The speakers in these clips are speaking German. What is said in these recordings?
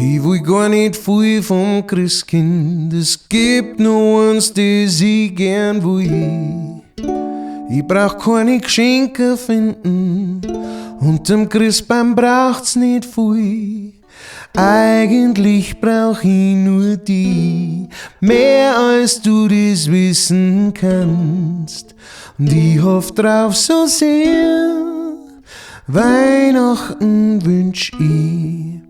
Ich will gar nicht viel vom Christkind, es gibt nur eins, das ich gern will. Ich brauch keine Geschenke finden und dem Christbaum braucht's nicht viel. Eigentlich brauch ich nur die, mehr als du das wissen kannst. Und ich hoff drauf so sehr, Weihnachten wünsch ich dir.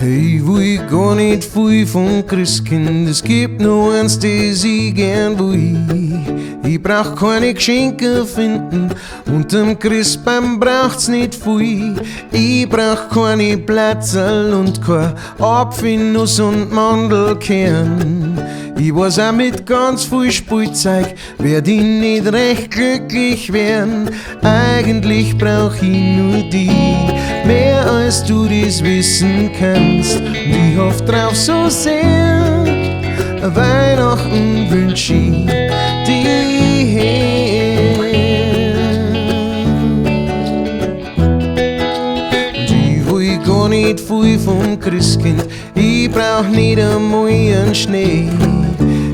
Ich will gar nicht viel vom Christkind, es gibt nur eins, das ich gern will. Ich brauch keine Geschenke finden und dem Christbaum braucht's nicht viel. Ich brauch keine Platzerl und kein Apfelnuss und Mandelkern. Ich weiß auch mit ganz viel Spielzeug werd ich nicht recht glücklich werden. Eigentlich brauch ich nur die, mehr als du das wissen kannst. Und ich hoff drauf so sehr, Weihnachten wünsch ich dir. Ich will gar nicht viel vom Christkind, ich brauch nicht einmal einen Schnee.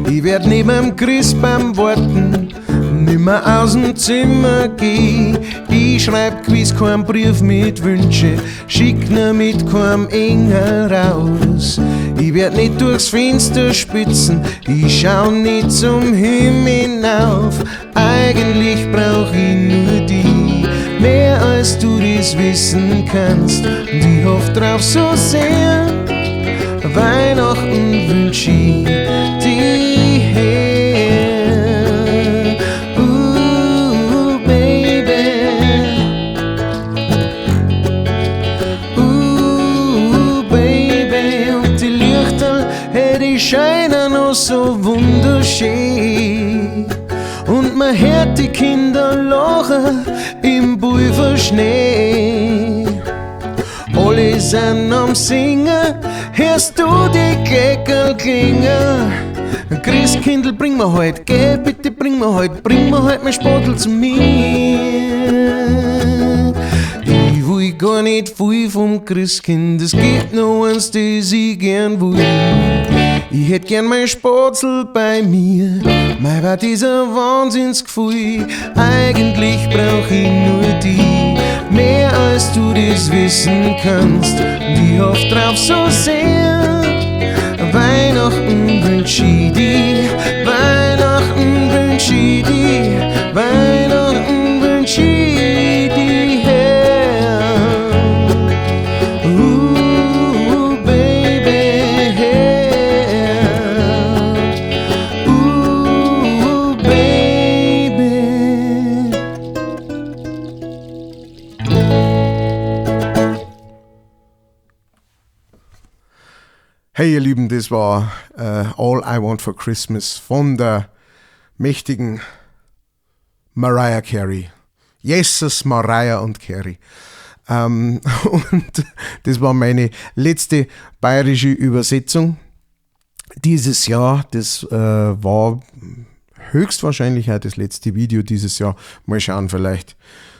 Ich werd neben dem Christbaum warten, nimmer aus dem Zimmer geh. Ich schreib gewiss keinen Brief mit Wünsche, schick nur mit keinem Engel raus. Ich werd nicht durchs Fenster spitzen, ich schau nicht zum Himmel hinauf. Eigentlich brauch ich nur die, mehr als du das wissen kannst. Und ich hoff drauf so sehr, Weihnachten wünsch ich dir. Die scheinen noch so wunderschön und man hört die Kinder lachen im Pulverschnee. Alle sind am Singen, hörst du die Glockerl klingen. Christkindl, bring mir heut, geh bitte, bring mir heut mein Spatel zu mir. Ich will gar nicht viel vom Christkind, es gibt nur eins, das ich gern will. Ich hätt gern mein Spatzel bei mir, mei war dieser Wahnsinnsgefühl. Eigentlich brauch ich nur die, mehr als du das wissen kannst. Und ich hoff drauf so sehr, Weihnachten wünsch ich dir, Weihnachten wünsch ich dir, Weihnachten wünsch ich dir. Hey ihr Lieben, das war All I Want for Christmas von der mächtigen Mariah Carey. Jesus, Mariah und Carey. Und das war meine letzte bayerische Übersetzung dieses Jahr. Das war höchstwahrscheinlich auch das letzte Video dieses Jahr. Mal schauen, vielleicht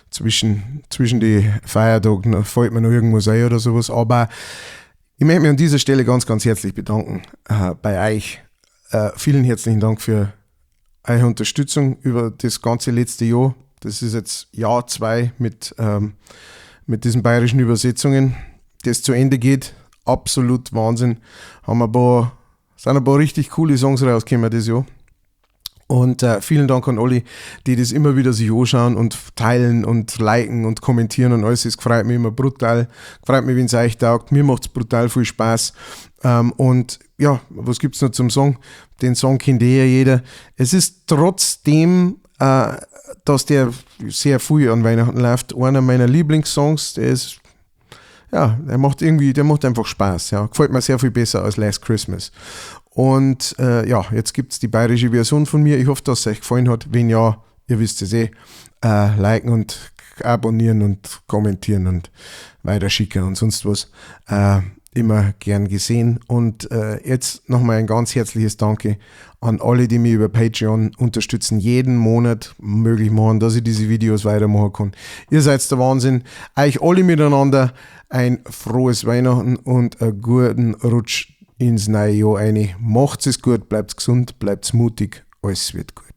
zwischen die Feiertagen fällt mir noch irgendwas ein oder sowas. Aber ich möchte mich an dieser Stelle ganz, ganz herzlich bedanken bei euch. Vielen herzlichen Dank für eure Unterstützung über das ganze letzte Jahr. Das ist jetzt Jahr 2 mit diesen bayerischen Übersetzungen, das zu Ende geht. Absolut Wahnsinn. Sind ein paar richtig coole Songs rausgekommen dieses Jahr. Und vielen Dank an alle, die das immer wieder sich anschauen und teilen und liken und kommentieren und alles. Es freut mich immer brutal. Freut mich, wenn es euch taugt. Mir macht es brutal viel Spaß. Und ja, was gibt es noch zum Song? Den Song kennt ja jeder. Es ist trotzdem, dass der sehr früh an Weihnachten läuft, einer meiner Lieblingssongs. Der ist, ja, der macht einfach Spaß. Ja. Gefällt mir sehr viel besser als Last Christmas. Und ja, jetzt gibt es die bayerische Version von mir. Ich hoffe, dass es euch gefallen hat. Wenn ja, ihr wisst es liken und abonnieren und kommentieren und weiterschicken und sonst was. immer gern gesehen. Und jetzt nochmal ein ganz herzliches Danke an alle, die mich über Patreon unterstützen, jeden Monat möglich machen, dass ich diese Videos weitermachen kann. Ihr seid der Wahnsinn. Euch alle miteinander ein frohes Weihnachten und einen guten Rutsch ins neue Jahr rein. Macht's es gut, bleibt gesund, bleibt mutig, alles wird gut.